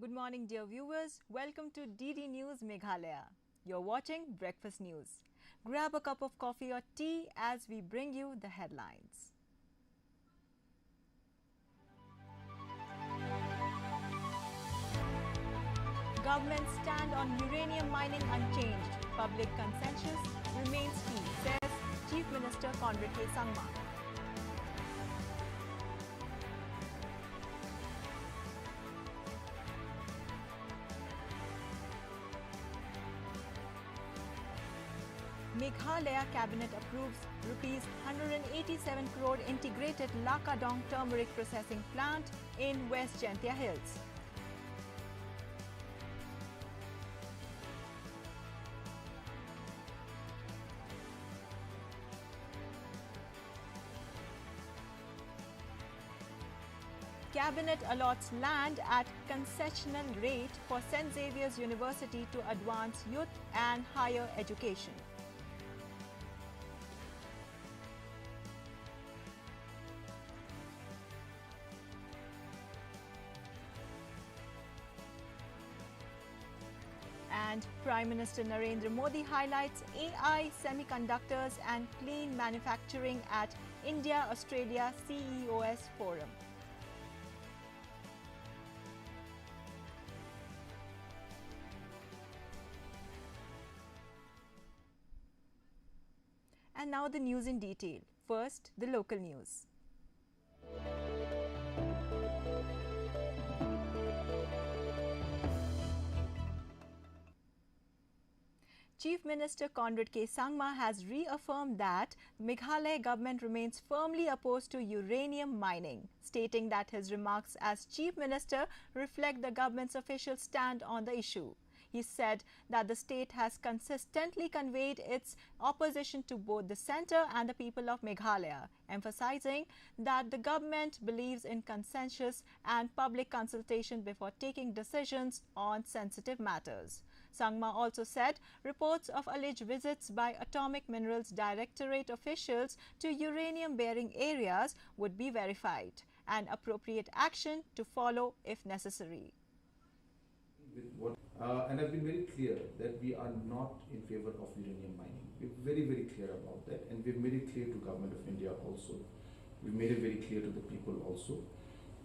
Good morning, dear viewers. Welcome to DD News Meghalaya. You're watching Breakfast News. Grab a cup of coffee or tea as we bring you the headlines. Government stand on uranium mining unchanged. Public consensus remains key, says Chief Minister Conrad K. Sangma. Meghalaya Cabinet approves Rs 187 crore integrated Lakadong turmeric processing plant in West Jaintia Hills. Cabinet allots land at concessional rate for St. Xavier's University to advance youth and higher education. And Prime Minister Narendra Modi highlights AI, semiconductors and clean manufacturing at India-Australia CEOS Forum. And now the news in detail. First, the local news. Chief Minister Conrad K. Sangma has reaffirmed that Meghalaya government remains firmly opposed to uranium mining, stating that his remarks as Chief Minister reflect the government's official stand on the issue. He said that the state has consistently conveyed its opposition to both the centre and the people of Meghalaya, emphasizing that the government believes in consensus and public consultation before taking decisions on sensitive matters. Sangma also said reports of alleged visits by Atomic Minerals Directorate officials to uranium-bearing areas would be verified and appropriate action to follow if necessary. And I've been very clear that we are not in favor of uranium mining. We're very, very clear about that, and we've made it clear to Government of India also. We've made it very clear to the people also.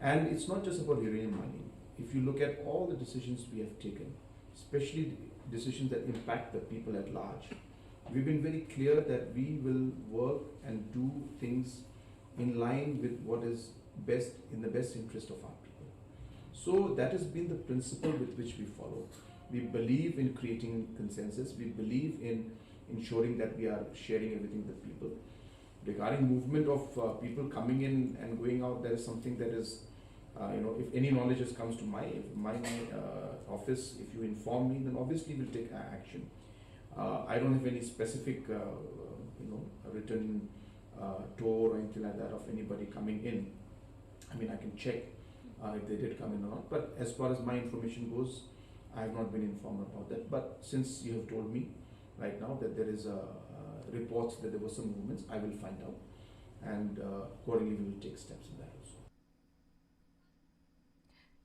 And it's not just about uranium mining. If you look at all the decisions we have taken, especially decisions that impact the people at large, we've been very clear that we will work and do things in line with what is best, in the best interest of our people. So that has been the principle with which we follow. We believe in creating consensus. We believe in ensuring that we are sharing everything with people. Regarding movement of people coming in and going out, there is something that is, if any knowledge has comes to my office, if you inform me, then obviously we'll take action. I don't have any specific, written tour or anything like that of anybody coming in. I mean, I can check if they did come in or not, but as far as my information goes, I have not been informed about that. But since you have told me right now that there is reports that there were some movements, I will find out, and accordingly we will take steps in that also.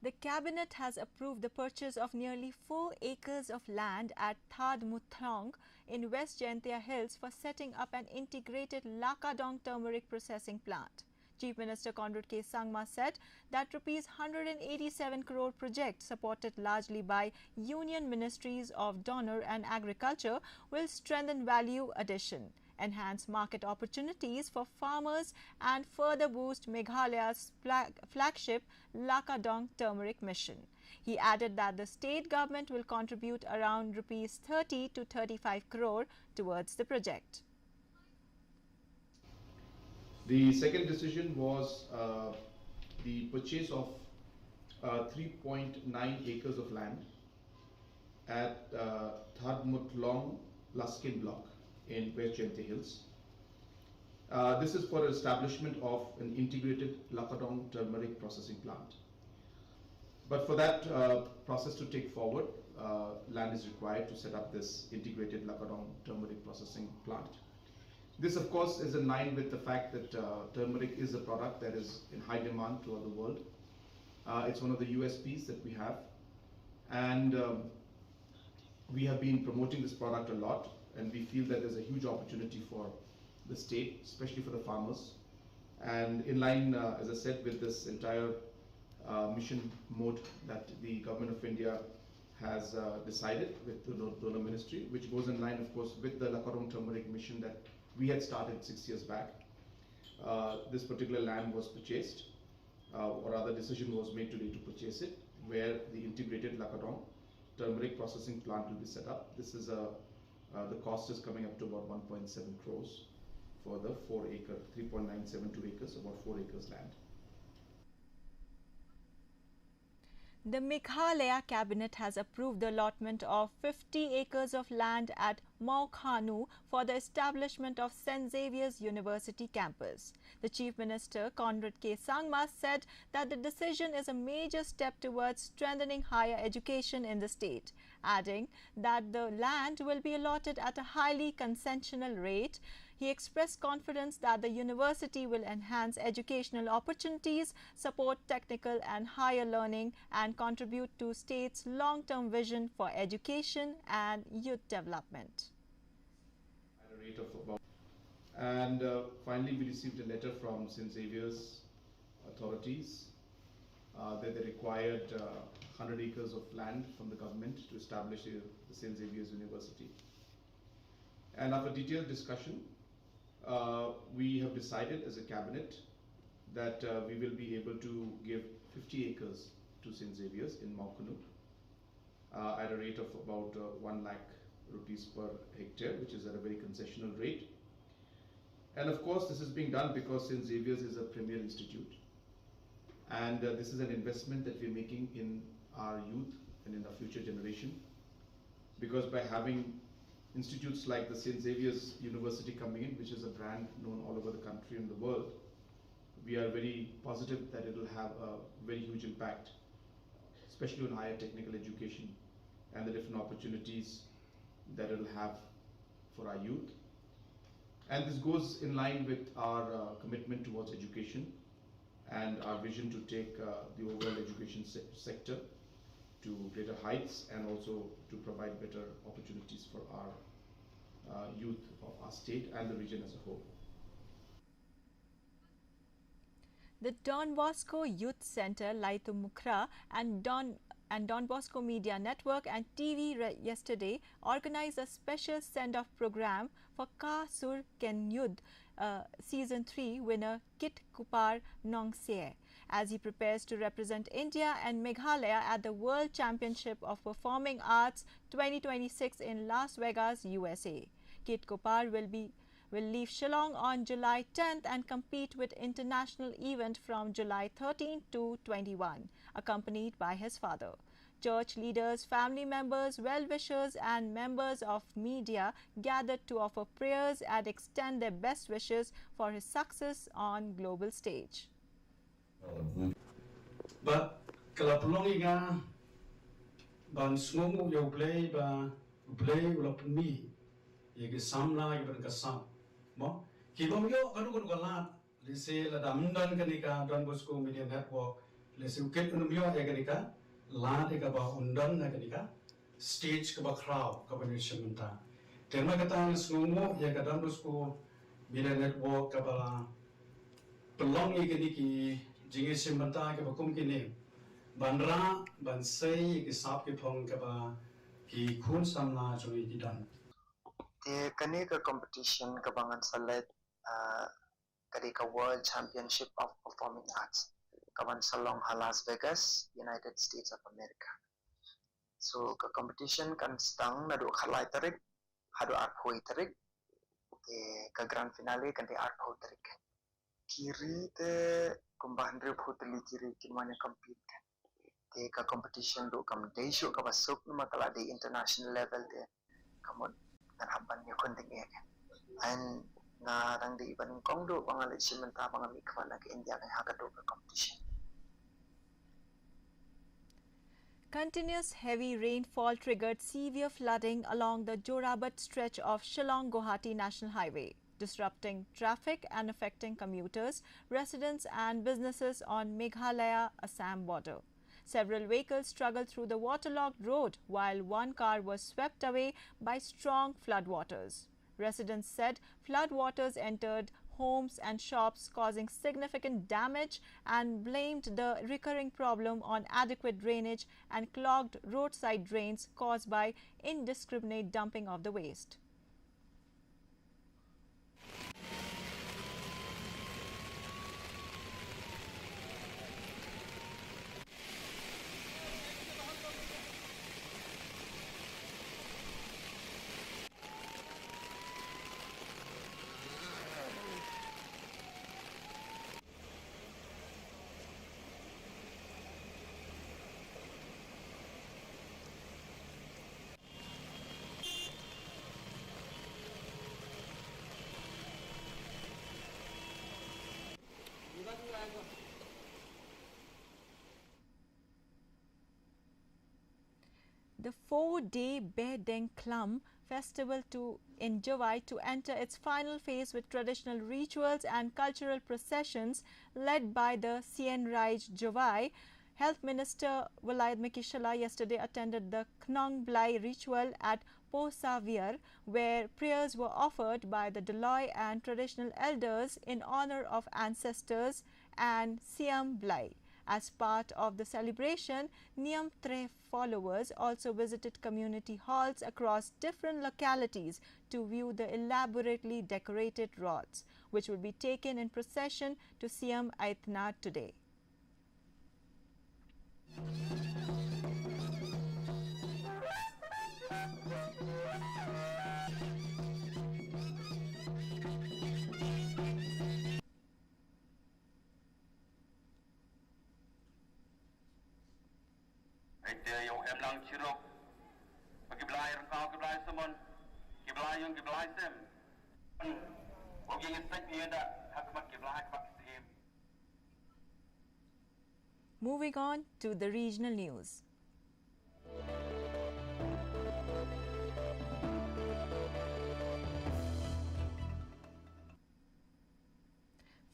The Cabinet has approved the purchase of nearly 4 acres of land at Thad Muthong in West Jaintia Hills for setting up an integrated Lakadong turmeric processing plant. Chief Minister Conrad K. Sangma said that Rs 187 crore project, supported largely by Union Ministries of Donor and Agriculture, will strengthen value addition, enhance market opportunities for farmers and further boost Meghalaya's flagship Lakadong turmeric mission. He added that the state government will contribute around Rs 30 to 35 crore towards the project. The second decision was the purchase of 3.9 acres of land at Thadmutlong Luskin block in West Jaintia Hills. This is for establishment of an integrated Lakadong turmeric processing plant. But for that process to take forward, land is required to set up this integrated Lakadong turmeric processing plant. This, of course, is in line with the fact that turmeric is a product that is in high demand throughout the world. It's one of the USPs that we have. And we have been promoting this product a lot, and we feel that there's a huge opportunity for the state, especially for the farmers. And in line, as I said, with this entire mission mode that the government of India has decided with the donor ministry, which goes in line, of course, with the Lakarong turmeric mission that we had started 6 years back. This particular land was purchased, or rather decision was made today to purchase it, where the integrated Lakarong turmeric processing plant will be set up. This is the cost is coming up to about 1.7 crores for the 4 acre, 3.972 acres, about 4 acres land. The Meghalaya cabinet has approved the allotment of 50 acres of land at Maukhanu for the establishment of St. Xavier's University campus. The Chief Minister, Conrad K. Sangma, said that the decision is a major step towards strengthening higher education in the state, adding that the land will be allotted at a highly concessional rate. He expressed confidence that the university will enhance educational opportunities, support technical and higher learning, and contribute to state's long-term vision for education and youth development. At a rate of about, and finally, we received a letter from St. Xavier's authorities that they required 100 acres of land from the government to establish the St. Xavier's University. And after detailed discussion, we have decided as a cabinet that we will be able to give 50 acres to St. Xavier's in Maukhanu at a rate of about 1 lakh rupees per hectare, which is at a very concessional rate. And of course, this is being done because St. Xavier's is a premier institute, and this is an investment that we're making in our youth and in our future generation, because by having institutes like the St. Xavier's University coming in, which is a brand known all over the country and the world, we are very positive that it will have a very huge impact, especially on higher technical education and the different opportunities that it will have for our youth. And this goes in line with our commitment towards education and our vision to take the overall education sector to greater heights, and also to provide better opportunities for our youth of our state and the region as a whole. The Don Bosco Youth Center, Laitu Mukra, and Don Bosco Media Network and TV yesterday organized a special send-off program for Ka Sur Ken Yud Season 3 winner Kit Kupar Nongse, as he prepares to represent India and Meghalaya at the World Championship of Performing Arts 2026 in Las Vegas, USA. Kit Kupar will leave Shillong on July 10th and compete with international event from July 13 to 21, accompanied by his father. Church leaders, family members, well-wishers and members of media gathered to offer prayers and extend their best wishes for his success on global stage. But kalapulongiga ban smomu yo play ulapmi yege samla iban kasam mo kibom yo kanu galat lise la damdan kanika Don Bosco Media Network lise uket unum yo kanika la de ka ba undan na kanika stage ka ba crowd ka ba nishamanta terma kata smomu ya ka Don Bosco Media Network ka ba pelongi kaniki jinge simanta ke bakum kini banra bansai ke sap ke phong ke ba ki khun samla choi didan te kani ka competition ka bangan salet kadi ka World Championship of Performing Arts kaban salong Las Vegas, United States of America. So ka competition kan stang nadu khalai tarik hadu arphoi tarik te ka grand finale kan te arphoi tarik kiri te kumbahan re photeli kiri kinmanya compete kan te ka competition do kam desho ka basuk numa kala de international level te kamon dan haban ni konting e and nga rang di iban kong do pangalit simenta pangami kwana ke India kan hakado ka competition. Continuous heavy rainfall triggered severe flooding along the Jorabat stretch of Shillong-Guwahati National Highway, disrupting traffic and affecting commuters, residents and businesses on Meghalaya-Assam border. Several vehicles struggled through the waterlogged road, while one car was swept away by strong floodwaters. Residents said floodwaters entered homes and shops, causing significant damage, and blamed the recurring problem on adequate drainage and clogged roadside drains caused by indiscriminate dumping of the waste. The 4-day Bedeng Klum festival in Jawai to enter its final phase with traditional rituals and cultural processions led by the Sien Raij Jawai. Health Minister Walayat MEGHALAYA yesterday attended the Knong Blai ritual at Po Saviar, where prayers were offered by the Daloi and traditional elders in honor of ancestors and Siam Blai. As part of the celebration, Niam Tre followers also visited community halls across different localities to view the elaborately decorated rods, which will be taken in procession to Siam Aitna today. Moving on to the regional news.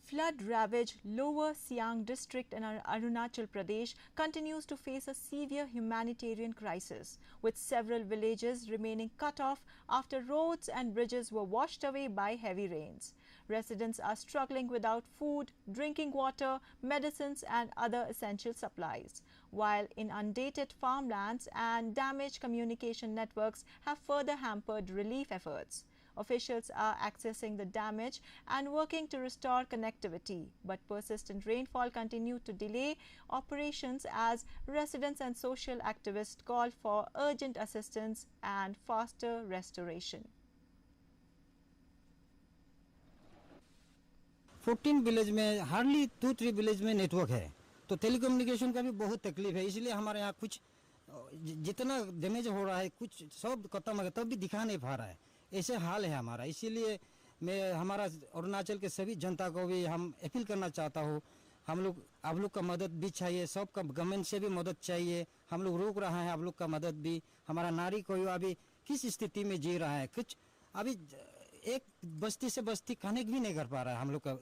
Flood-ravaged Lower Siang district in Arunachal Pradesh continues to face a severe humanitarian crisis, with several villages remaining cut off after roads and bridges were washed away by heavy rains. Residents are struggling without food, drinking water, medicines and other essential supplies, while inundated farmlands and damaged communication networks have further hampered relief efforts. Officials are accessing the damage and working to restore connectivity, but persistent rainfall continued to delay operations as residents and social activists call for urgent assistance and faster restoration. 14 village में hardly 2-3 village में network है, तो telecommunication का भी बहुत तकलीफ है। इसलिए हमारे यहाँ कुछ जितना डैमेज हो रहा है, कुछ सब खत्म है, तब भी दिखा नहीं पा रहा है। ऐसे हाल है हमारा। इसीलिए मैं हमारा अरुणाचल के सभी जनता को भी हम अपील करना चाहता हूँ, हम लोग आप लोग का मदद भी चाहिए, सबका गवर्नमेंट से भी मदद चाहिए। हम लोग रोक रहा है आप लोग का मदद भी। हमारा नारी को अभी किस स्थिति में जी रहा है, कुछ अभी एक बस्ती से बस्ती कनेक्ट भी नहीं कर पा रहा है। हम लोग का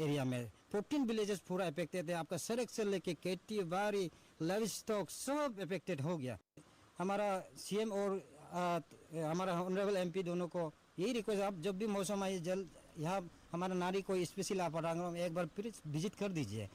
एरिया में 14 विलेजेस पूरा अफेक्टेड है। आपका सड़क से लेके खेती बाड़ी लाइव स्टॉक सब अफेक्टेड हो गया। हमारा सीएम और हमारा ऑनरेबल एमपी दोनों को यही रिक्वेस्ट, आप जब भी मौसम आए जल्द यहाँ हमारा नारी को स्पेशली आप एक बार फिर विजिट कर दीजिए।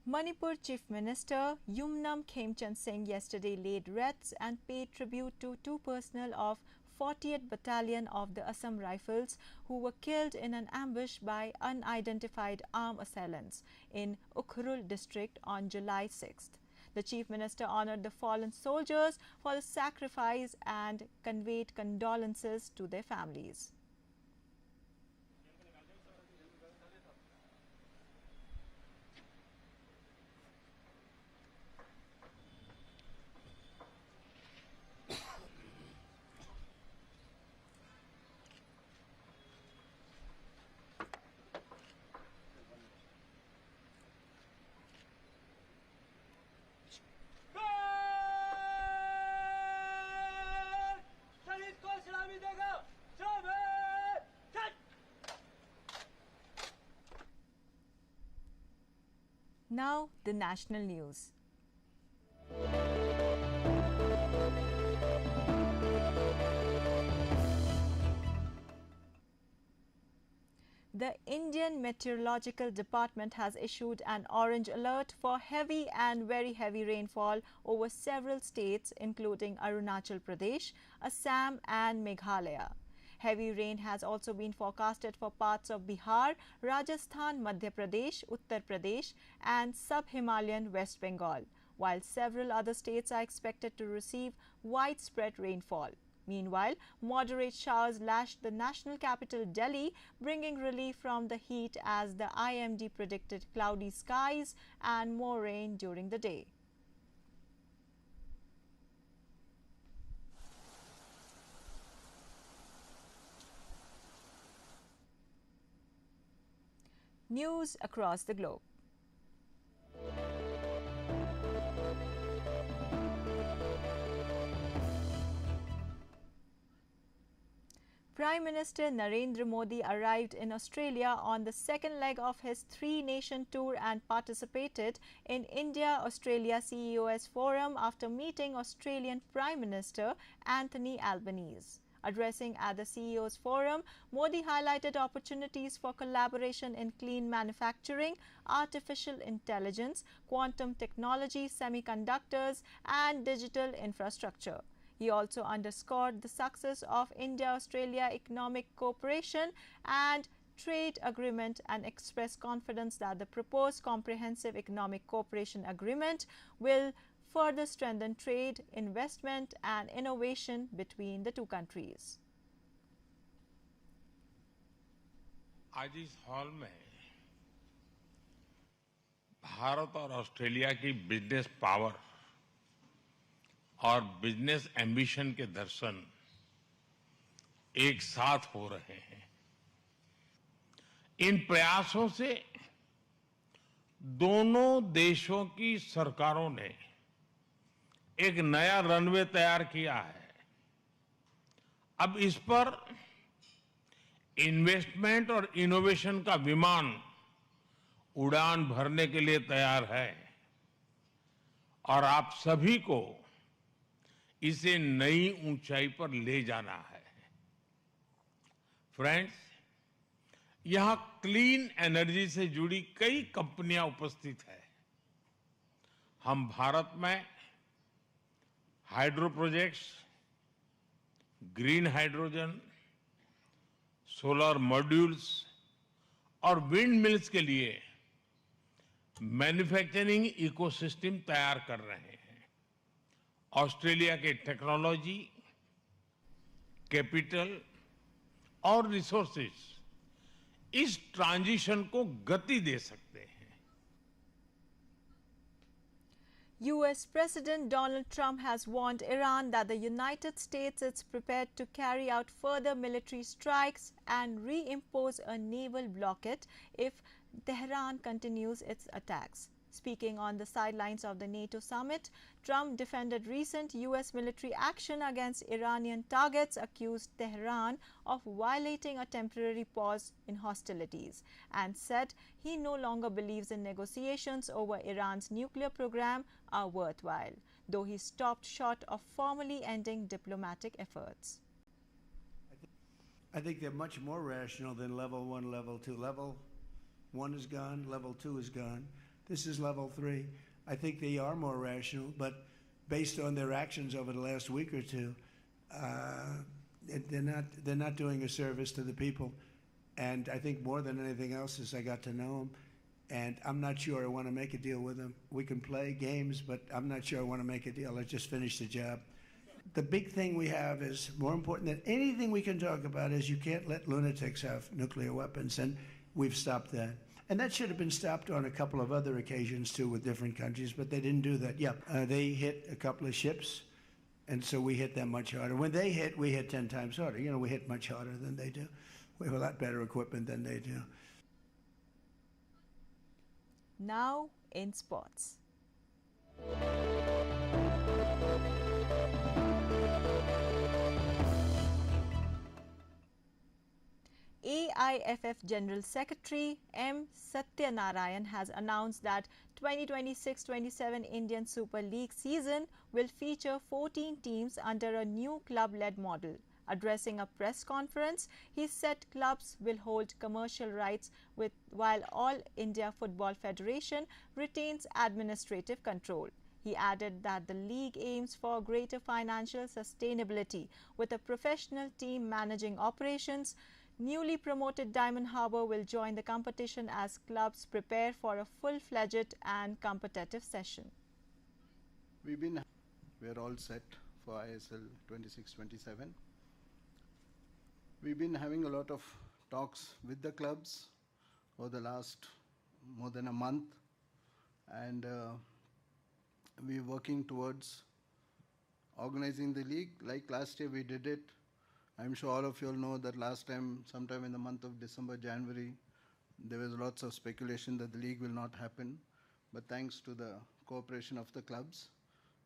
Manipur Chief Minister Yumnam Khemchand Singh yesterday laid wreaths and paid tribute to 2 personnel of 40th Battalion of the Assam Rifles who were killed in an ambush by unidentified armed assailants in Ukhrul district on July 6th. The Chief Minister honoured the fallen soldiers for the sacrifice and conveyed condolences to their families. Now, the national news. The Indian Meteorological Department has issued an orange alert for heavy and very heavy rainfall over several states including Arunachal Pradesh, Assam and Meghalaya. Heavy rain has also been forecasted for parts of Bihar, Rajasthan, Madhya Pradesh, Uttar Pradesh and sub-Himalayan West Bengal, while several other states are expected to receive widespread rainfall. Meanwhile, moderate showers lashed the national capital Delhi, bringing relief from the heat as the IMD predicted cloudy skies and more rain during the day. News across the globe. Prime Minister Narendra Modi arrived in Australia on the second leg of his three-nation tour and participated in India-Australia CEOS Forum after meeting Australian Prime Minister Anthony Albanese. Addressing at the CEOs Forum, Modi highlighted opportunities for collaboration in clean manufacturing, artificial intelligence, quantum technology, semiconductors, and digital infrastructure. He also underscored the success of India-Australia Economic Cooperation and Trade Agreement and expressed confidence that the proposed Comprehensive Economic Cooperation Agreement will further strengthen trade, investment and innovation between the two countries. आज इस hall में भारत और Australia की business power और business ambition के दर्शन एक साथ हो रहे हैं। इन प्रयासों से दोनों देशों की सरकारों ने एक नया रनवे तैयार किया है। अब इस पर इन्वेस्टमेंट और इनोवेशन का विमान उड़ान भरने के लिए तैयार है और आप सभी को इसे नई ऊंचाई पर ले जाना है। फ्रेंड्स, यहां क्लीन एनर्जी से जुड़ी कई कंपनियां उपस्थित हैं। हम भारत में hydro projects, green hydrogen, solar modules और विंड मिल्स के लिए मैन्युफैक्चरिंग इकोसिस्टम तैयार कर रहे हैं। ऑस्ट्रेलिया के टेक्नोलॉजी, कैपिटल और रिसोर्सेज इस ट्रांजिशन को गति दे सकते हैं। US President Donald Trump has warned Iran that the United States is prepared to carry out further military strikes and reimpose a naval blockade if Tehran continues its attacks. Speaking on the sidelines of the NATO summit, Trump defended recent US military action against Iranian targets, accused Tehran of violating a temporary pause in hostilities, and said he no longer believes in negotiations over Iran's nuclear program are worthwhile, though he stopped short of formally ending diplomatic efforts. I think they're much more rational than level 1, level 2. Level 1 is gone, level 2 is gone. This is level 3. I think they are more rational, but based on their actions over the last week or two, they're not doing a service to the people. And I think more than anything else is I got to know them, and I'm not sure I want to make a deal with them. We can play games, but I'm not sure I want to make a deal. I just finished the job. The big thing we have is more important than anything we can talk about is you can't let lunatics have nuclear weapons, and we've stopped that. And that should have been stopped on a couple of other occasions too with different countries, but they didn't do that. Yeah, they hit a couple of ships, and so we hit them much harder. When they hit, we hit 10 times harder. You know, we hit much harder than they do. We have a lot better equipment than they do. Now in sports. AIFF General Secretary M. Satyanarayan has announced that 2026-27 Indian Super League season will feature 14 teams under a new club-led model. Addressing a press conference, he said clubs will hold commercial rights while All India Football Federation retains administrative control. He added that the league aims for greater financial sustainability with a professional team managing operations. Newly promoted Diamond Harbour will join the competition as clubs prepare for a full-fledged and competitive session. We're all set for ISL 26-27. We've been having a lot of talks with the clubs over the last more than a month, and we're working towards organizing the league. Like last year we did it. I'm sure all of you all know that last time, sometime in the month of December, January, there was lots of speculation that the league will not happen. But thanks to the cooperation of the clubs,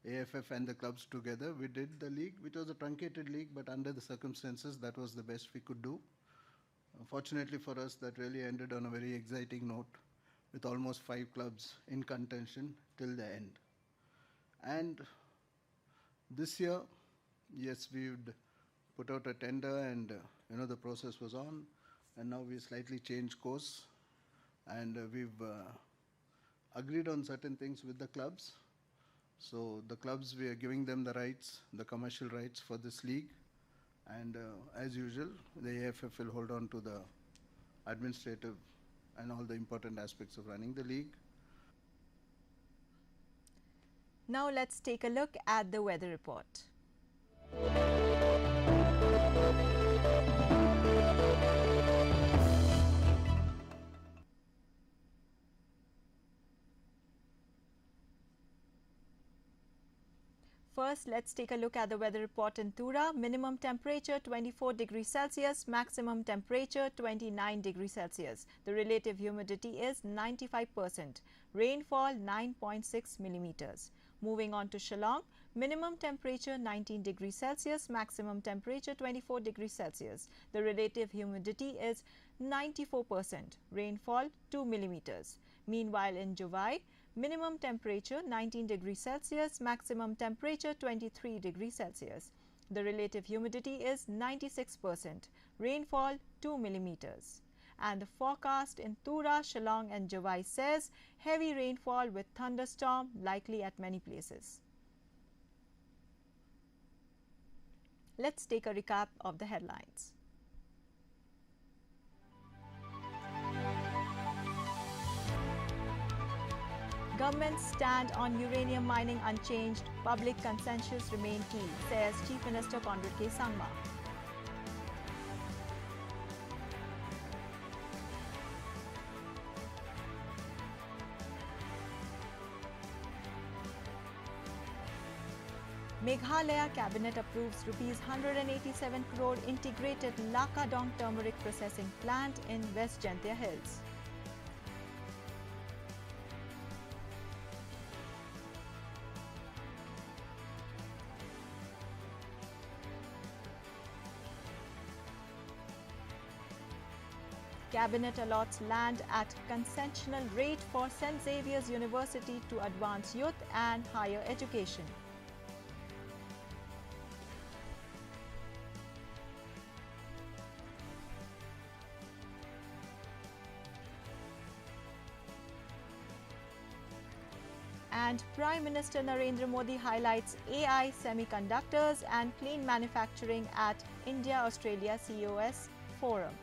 AFF and the clubs together, we did the league, which was a truncated league, but under the circumstances, that was the best we could do. Fortunately for us, that really ended on a very exciting note, with almost 5 clubs in contention till the end. And this year, yes, we would put out a tender, and the process was on, and now we slightly changed course, and we've agreed on certain things with the clubs. So the clubs, we are giving them the rights, the commercial rights for this league, and as usual, the AFF will hold on to the administrative and all the important aspects of running the league. Now let's take a look at the weather report. First, let's take a look at the weather report in Tura. Minimum temperature 24 degrees Celsius, maximum temperature 29 degrees Celsius. The relative humidity is 95%. Rainfall 9.6 millimeters. Moving on to Shillong, minimum temperature 19 degrees Celsius, maximum temperature 24 degrees Celsius. The relative humidity is 94%. Rainfall 2 millimeters. Meanwhile, in Juwai, minimum temperature 19 degrees Celsius, maximum temperature 23 degrees Celsius. The relative humidity is 96%. Rainfall 2 millimeters. And the forecast in Tura, Shillong and Juwai says heavy rainfall with thunderstorm likely at many places. Let's take a recap of the headlines. Government's stand on uranium mining unchanged. Public consensus remain key, says Chief Minister Conrad K. Sangma. Meghalaya Cabinet approves Rs 187 crore integrated Lakadong turmeric processing plant in West Jaintia Hills. Cabinet allots land at concessional rate for St. Xavier's University to advance youth and higher education. And Prime Minister Narendra Modi highlights AI, semiconductors and clean manufacturing at India-Australia COS Forum.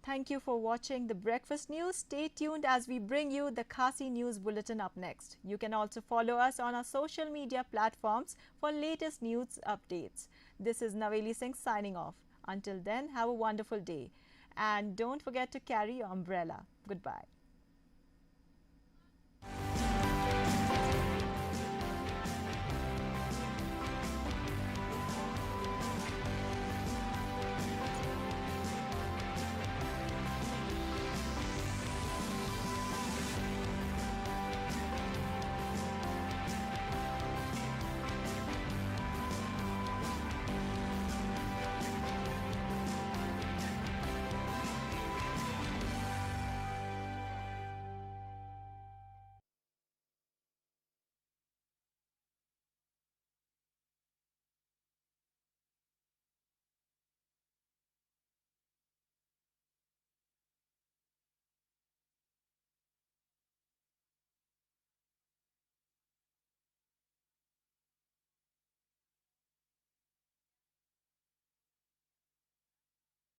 Thank you for watching the Breakfast News. Stay tuned as we bring you the Khasi News Bulletin up next. You can also follow us on our social media platforms for latest news updates. This is Naveli Singh signing off. Until then, have a wonderful day. And don't forget to carry your umbrella. Goodbye.